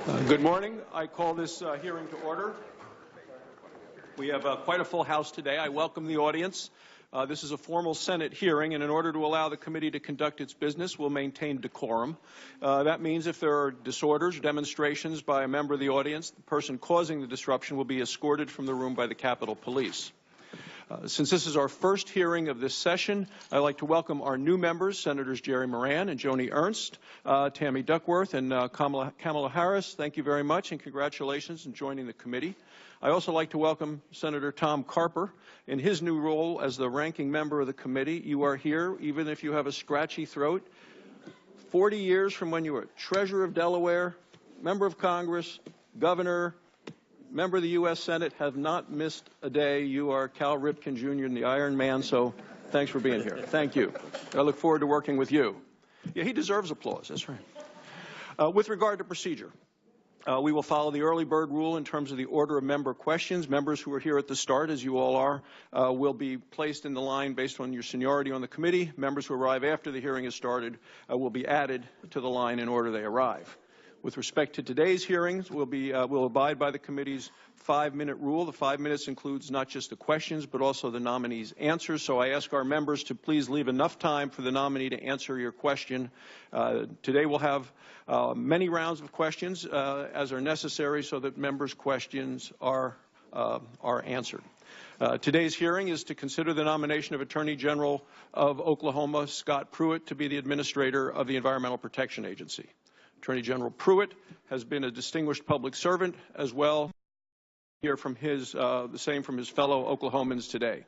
Good morning. I call this hearing to order. We have quite a full House today. I welcome the audience. This is a formal Senate hearing, and in order to allow the committee to conduct its business, we'll maintain decorum. That means if there are disorders or demonstrations by a member of the audience, the person causing the disruption will be escorted from the room by the Capitol Police. Since this is our first hearing of this session, I'd like to welcome our new members, Senators Jerry Moran and Joni Ernst, Tammy Duckworth, and Kamala Harris. Thank you very much, and congratulations in joining the committee. I also like to welcome Senator Tom Carper. In his new role as the ranking member of the committee, you are here, even if you have a scratchy throat. 40 years from when you were Treasurer of Delaware, Member of Congress, Governor, Member of the U.S. Senate, have not missed a day. You are Cal Ripken Jr. and the Iron Man, so thanks for being here. Thank you. I look forward to working with you. Yeah, he deserves applause. That's right. With regard to procedure, we will follow the early bird rule in terms of the order of member questions. Members who are here at the start, as you all are, will be placed in the line based on your seniority on the committee. Members who arrive after the hearing has started will be added to the line in order they arrive. With respect to today's hearings, we'll abide by the committee's 5-minute rule. The 5 minutes includes not just the questions, but also the nominee's answers. So I ask our members to please leave enough time for the nominee to answer your question. Today we'll have many rounds of questions as are necessary so that members' questions are answered. Today's hearing is to consider the nomination of Attorney General of Oklahoma, Scott Pruitt, to be the administrator of the Environmental Protection Agency. Attorney General Pruitt has been a distinguished public servant as well. Hear from the same from his fellow Oklahomans today.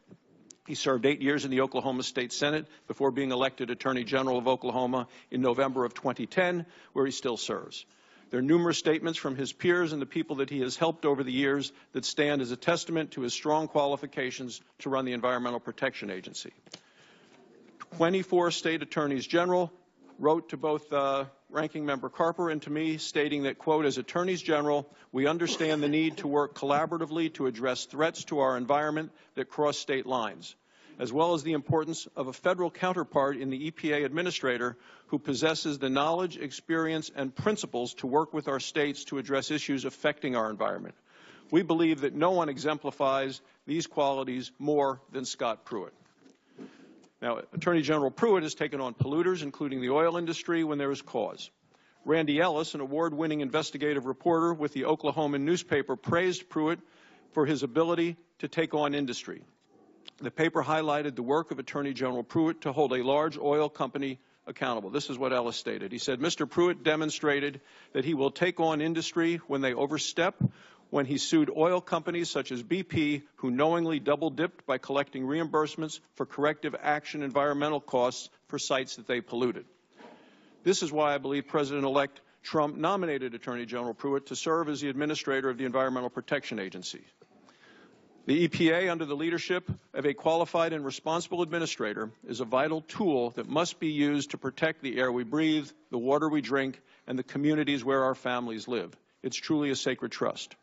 He served 8 years in the Oklahoma State Senate before being elected Attorney General of Oklahoma in November of 2010, where he still serves. There are numerous statements from his peers and the people that he has helped over the years that stand as a testament to his strong qualifications to run the Environmental Protection Agency. 24 state attorneys general wrote to both Ranking Member Carper and to me stating that, quote, as attorneys general, we understand the need to work collaboratively to address threats to our environment that cross state lines, as well as the importance of a federal counterpart in the EPA administrator who possesses the knowledge, experience, and principles to work with our states to address issues affecting our environment. We believe that no one exemplifies these qualities more than Scott Pruitt. Now, Attorney General Pruitt has taken on polluters, including the oil industry, when there is cause. Randy Ellis, an award-winning investigative reporter with the Oklahoman newspaper, praised Pruitt for his ability to take on industry. The paper highlighted the work of Attorney General Pruitt to hold a large oil company accountable. This is what Ellis stated. He said, Mr. Pruitt demonstrated that he will take on industry when they overstep, when he sued oil companies such as BP, who knowingly double-dipped by collecting reimbursements for corrective action environmental costs for sites that they polluted. This is why I believe President-elect Trump nominated Attorney General Pruitt to serve as the administrator of the Environmental Protection Agency. The EPA, under the leadership of a qualified and responsible administrator, is a vital tool that must be used to protect the air we breathe, the water we drink, and the communities where our families live. It's truly a sacred trust.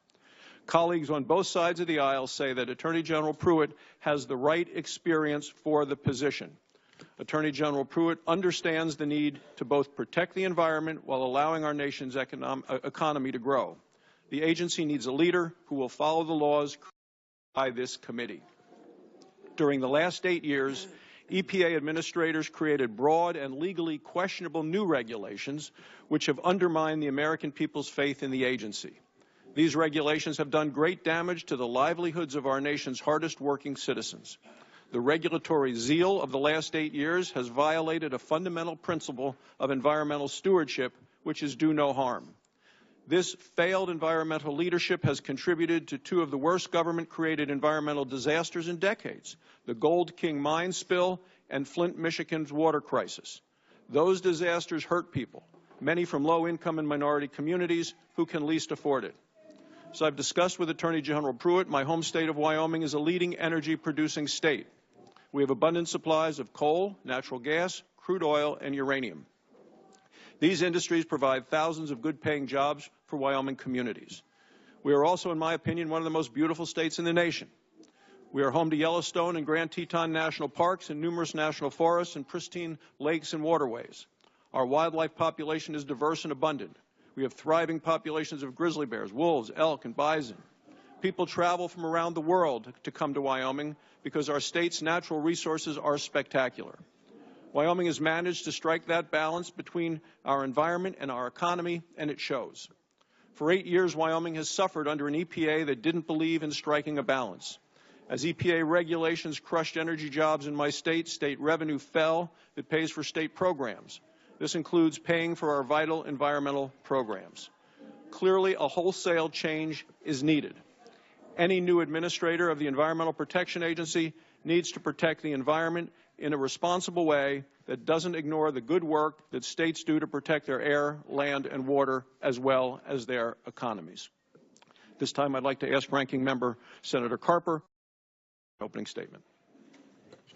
Colleagues on both sides of the aisle say that Attorney General Pruitt has the right experience for the position. Attorney General Pruitt understands the need to both protect the environment while allowing our nation's economy to grow. The agency needs a leader who will follow the laws created by this committee. During the last 8 years, EPA administrators created broad and legally questionable new regulations which have undermined the American people's faith in the agency. These regulations have done great damage to the livelihoods of our nation's hardest working citizens. The regulatory zeal of the last 8 years has violated a fundamental principle of environmental stewardship, which is do no harm. This failed environmental leadership has contributed to two of the worst government-created environmental disasters in decades, the Gold King mine spill and Flint, Michigan's water crisis. Those disasters hurt people, many from low-income and minority communities who can least afford it. As I've discussed with Attorney General Pruitt, my home state of Wyoming is a leading energy-producing state. We have abundant supplies of coal, natural gas, crude oil, and uranium. These industries provide thousands of good-paying jobs for Wyoming communities. We are also, in my opinion, one of the most beautiful states in the nation. We are home to Yellowstone and Grand Teton National Parks and numerous national forests and pristine lakes and waterways. Our wildlife population is diverse and abundant. We have thriving populations of grizzly bears, wolves, elk, and bison. People travel from around the world to come to Wyoming because our state's natural resources are spectacular. Wyoming has managed to strike that balance between our environment and our economy, and it shows. For 8 years, Wyoming has suffered under an EPA that didn't believe in striking a balance. As EPA regulations crushed energy jobs in my state, state revenue fell that pays for state programs. This includes paying for our vital environmental programs. Clearly, a wholesale change is needed. Any new administrator of the Environmental Protection Agency needs to protect the environment in a responsible way that doesn't ignore the good work that states do to protect their air, land, and water, as well as their economies. This time, I'd like to ask Ranking Member Senator Carper opening statement.